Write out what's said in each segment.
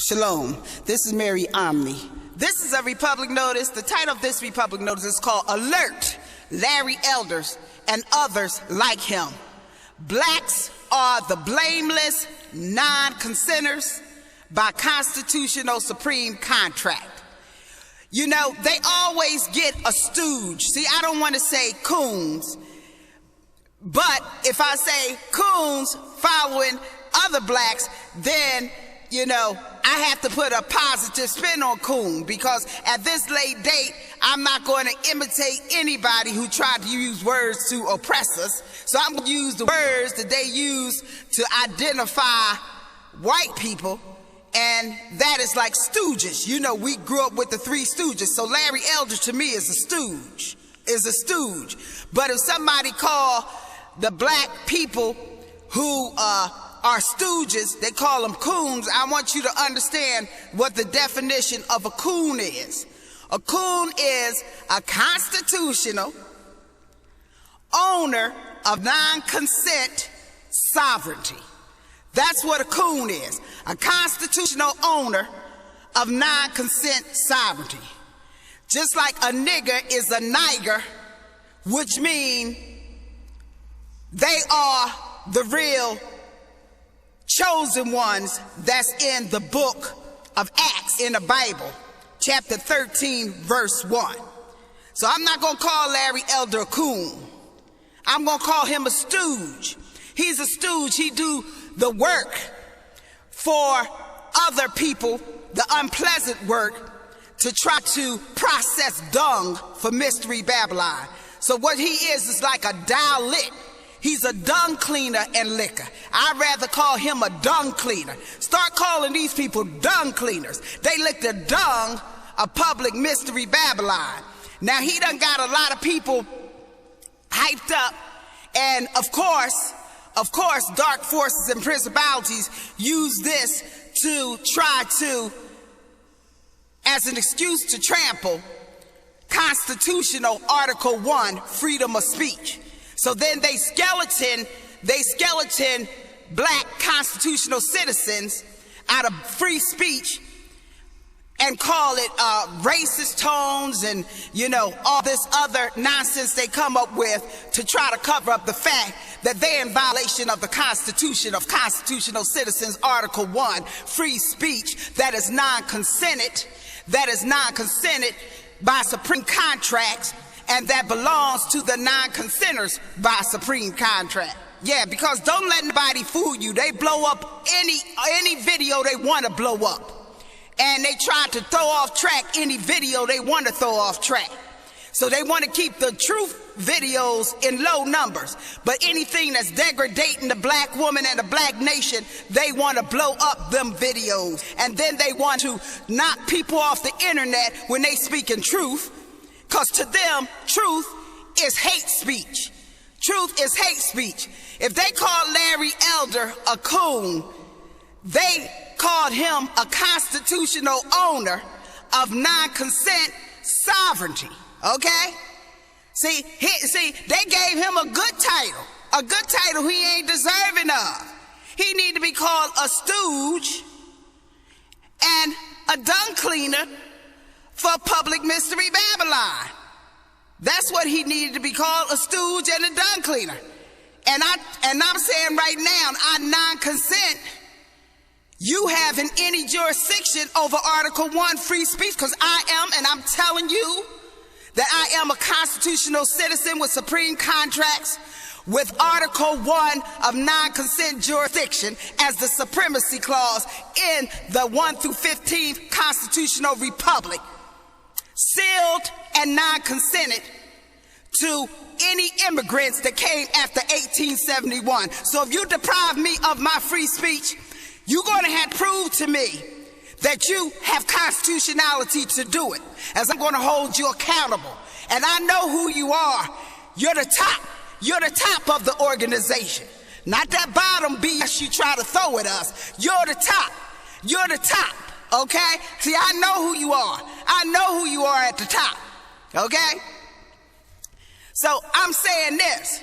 Shalom. This is Mary Omni. This is a Republic Notice. The title of this Republic Notice is called Alert Larry Elders and Others Like Him. Blacks are the blameless non-consenters by constitutional supreme contract. You know, they always get a stooge. See, I don't want to say coons, but if I say coons following other blacks, then, you know, I have to put a positive spin on coon, because at this late date, I'm not going to imitate anybody who tried to use words to oppress us. So I'm going to use the words that they use to identify white people, and that is like stooges. You know, we grew up with the Three Stooges, so Larry Elders to me is a stooge, But if somebody call the black people who are stooges, they call them coons, I want you to understand what the definition of a coon is. A coon is a constitutional owner of non-consent sovereignty. That's what a coon is, a constitutional owner of non-consent sovereignty. Just like a nigger is a niger, which means they are the real chosen ones that's in the book of Acts in the Bible, chapter 13, verse 1. So I'm not going to call Larry Elder a coon. I'm going to call him a stooge. He's a stooge. He do the work for other people, the unpleasant work, to try to process dung for Mystery Babylon. So what he is like a Dalit. He's a dung cleaner and liquor. I'd rather call him a dung cleaner. Start calling these people dung cleaners. They lick the dung of public Mystery Babylon. Now he done got a lot of people hyped up, and of course, dark forces and principalities use this to try to, as an excuse to trample constitutional Article 1, freedom of speech. So then they skeleton black constitutional citizens out of free speech and call it racist tones and, you know, all this other nonsense they come up with to try to cover up the fact that they're in violation of the Constitution of Constitutional Citizens, Article 1, free speech that is non-consented by supreme contracts, and that belongs to the non-consenters by supreme contract. Yeah, because don't let nobody fool you. They blow up any video they want to blow up. And they try to throw off track any video they want to throw off track. So they want to keep the truth videos in low numbers. But anything that's degrading the black woman and the black nation, they want to blow up them videos. And then they want to knock people off the internet when they speak in truth. Because to them, truth is hate speech. Truth is hate speech. If they called Larry Elder a coon, they called him a constitutional owner of non-consent sovereignty. Okay? See, they gave him a good title he ain't deserving of. He need to be called a stooge and a dung cleaner for public Mystery Babylon. That's what he needed to be called, a stooge and a dung cleaner. And I'm saying right now, I non-consent. You haven't any jurisdiction over Article 1 free speech, because I am, and I'm telling you that I am a constitutional citizen with supreme contracts with Article 1 of non-consent jurisdiction as the supremacy clause in the 1 through 15 constitutional republic, sealed and non-consented to any immigrants that came after 1871. So if you deprive me of my free speech, you're going to have to prove to me that you have constitutionality to do it, as I'm going to hold you accountable. And I know who you are. You're the top. You're the top of the organization. Not that bottom BS you try to throw at us. You're the top. You're the top. Okay? See, I know who you are. I know who you are at the top. Okay? So I'm saying this.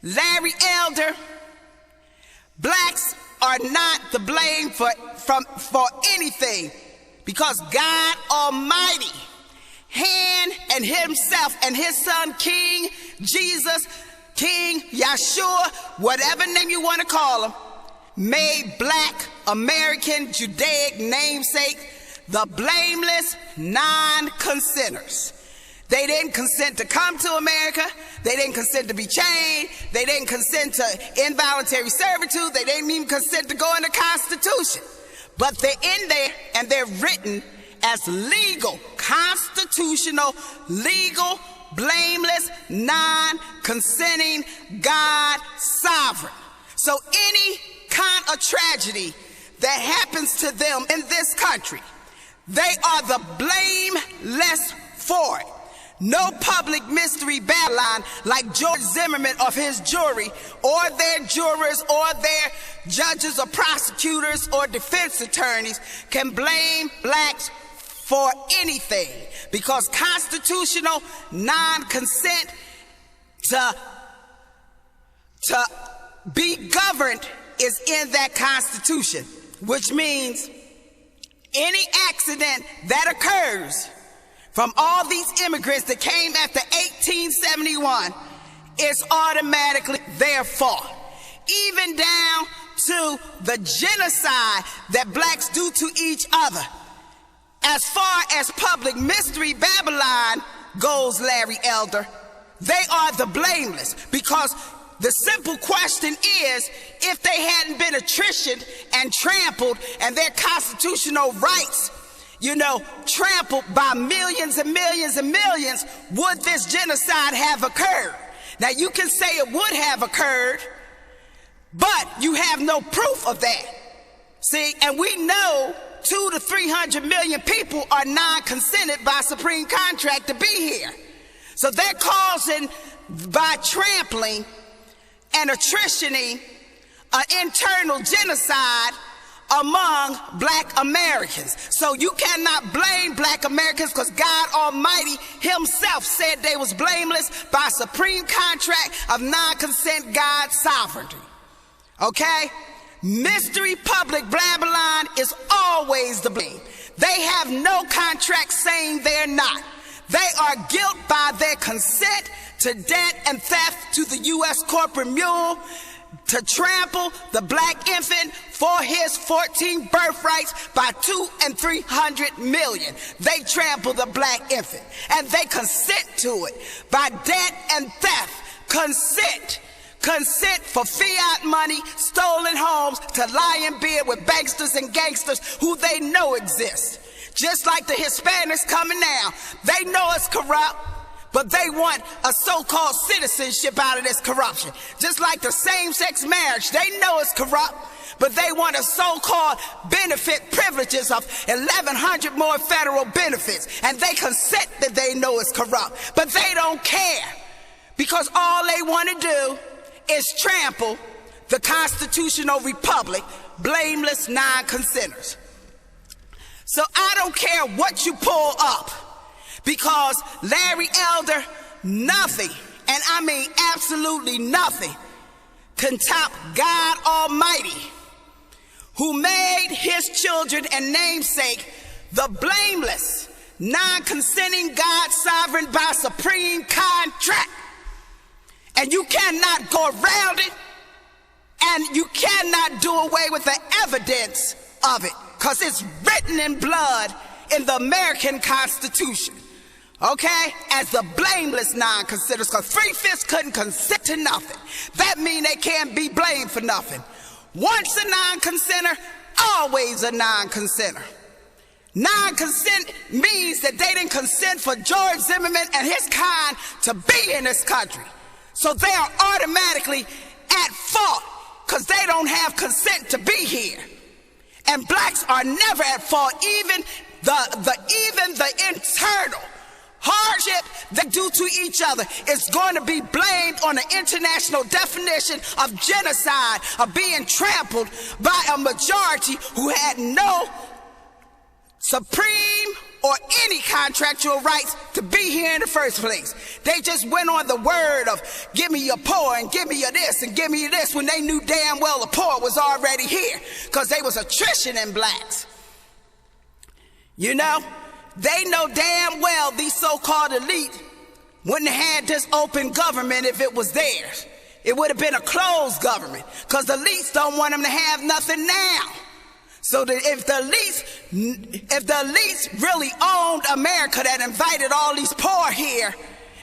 Larry Elder, blacks are not to blame for anything, because God Almighty, hand and himself and his son King Jesus, King Yeshua, whatever name you want to call him, made black American Judaic namesake the blameless non-consenters. They didn't consent to come to America. They didn't consent to be chained. They didn't consent to involuntary servitude. They didn't even consent to go in the Constitution. But they're in there and they're written as legal, constitutional, legal, blameless, non-consenting, God sovereign. So any kind of tragedy that happens to them in this country, they are the blameless for it. No public mystery Babylon like George Zimmerman of his jury, or their jurors, or their judges or prosecutors or defense attorneys can blame blacks for anything, because constitutional non-consent to be governed is in that Constitution, which means any accident that occurs from all these immigrants that came after 1871 is automatically their fault. Even down to the genocide that blacks do to each other. As far as public mystery Babylon goes, Larry Elder, they are the blameless, because the simple question is, if they hadn't been attritioned and trampled and their constitutional rights, trampled by millions and millions and millions, would this genocide have occurred? Now, you can say it would have occurred, but you have no proof of that. See, and we know 200 to 300 million people are non-consented by supreme contract to be here. So they're causing, by trampling and attritioning, an internal genocide among black Americans. So you cannot blame black Americans, because God Almighty himself said they was blameless by supreme contract of non-consent God sovereignty. Okay? Mystery public Babylon is always the blame. They have no contract saying they're not. They are guilt by their consent to debt and theft to the U.S. corporate mule, to trample the black infant for his 14 birthrights by 200 and 300 million. They trample the black infant, and they consent to it by debt and theft. Consent for fiat money, stolen homes, to lie in bed with banksters and gangsters who they know exist. Just like the Hispanics coming now, they know it's corrupt, but they want a so-called citizenship out of this corruption. Just like the same-sex marriage, they know it's corrupt, but they want a so-called benefit privileges of 1,100 more federal benefits, and they consent that they know it's corrupt, but they don't care, because all they want to do is trample the constitutional republic, blameless non-consenters. So I don't care what you pull up, because Larry Elder, nothing, and I mean absolutely nothing, can top God Almighty, who made his children and namesake the blameless, non-consenting God sovereign by supreme contract. And you cannot go around it, and you cannot do away with the evidence of it, because it's written in blood in the American Constitution, okay, as the blameless non-consenters, because 3/5 couldn't consent to nothing. That means they can't be blamed for nothing. Once a non-consenter, always a non-consenter. Non-consent means that they didn't consent for George Zimmerman and his kind to be in this country. So they are automatically at fault, because they don't have consent to be here. And blacks are never at fault. Even the internal hardship they do to each other is going to be blamed on the international definition of genocide, of being trampled by a majority who had no supreme or any contractual rights to be here in the first place. They just went on the word of give me your poor and give me your this and give me your this when they knew damn well the poor was already here because they was attrition in blacks. You know, they know damn well these so-called elite wouldn't have had this open government if it was theirs. It would have been a closed government because the elites don't want them to have nothing now. So that if the elites really owned America that invited all these poor here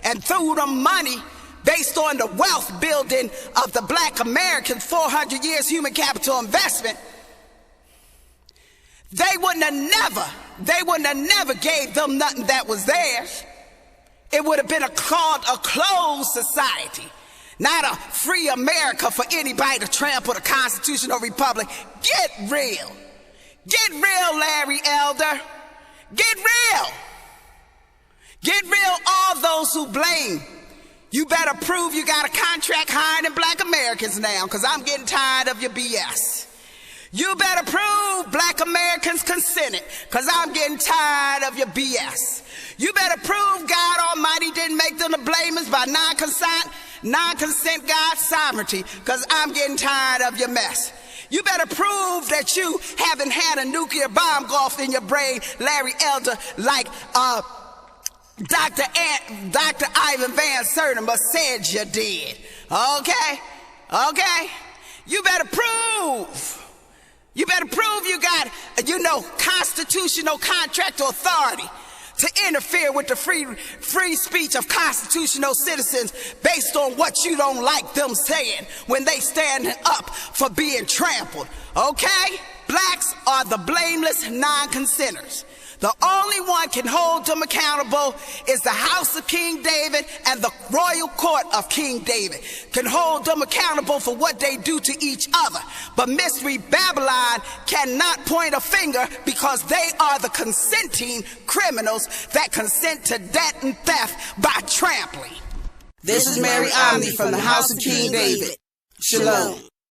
and threw them money based on the wealth building of the black Americans, 400 years human capital investment, they wouldn't have never gave them nothing that was theirs. It would have been called a closed society, not a free America for anybody to trample the constitutional republic. Get real. Get real, Larry Elder. Get real. Get real, all those who blame. You better prove you got a contract hiring black Americans now, because I'm getting tired of your BS. You better prove black Americans consented, because I'm getting tired of your BS. You better prove God Almighty didn't make them the blameless by non-consent God's sovereignty, because I'm getting tired of your mess. You better prove that you haven't had a nuclear bomb go off in your brain, Larry Elder, like Dr. Ivan Van Sertima said you did. Okay? Okay? You better prove. You better prove you got, constitutional contract authority to interfere with the free speech of constitutional citizens based on what you don't like them saying when they stand up for being trampled, okay? Blacks are the blameless non-consenters. The only one can hold them accountable is the house of King David and the royal court of King David can hold them accountable for what they do to each other. But Mystery Babylon cannot point a finger because they are the consenting criminals that consent to debt and theft by trampling. This is Mary Omni from the house of King David. Shalom.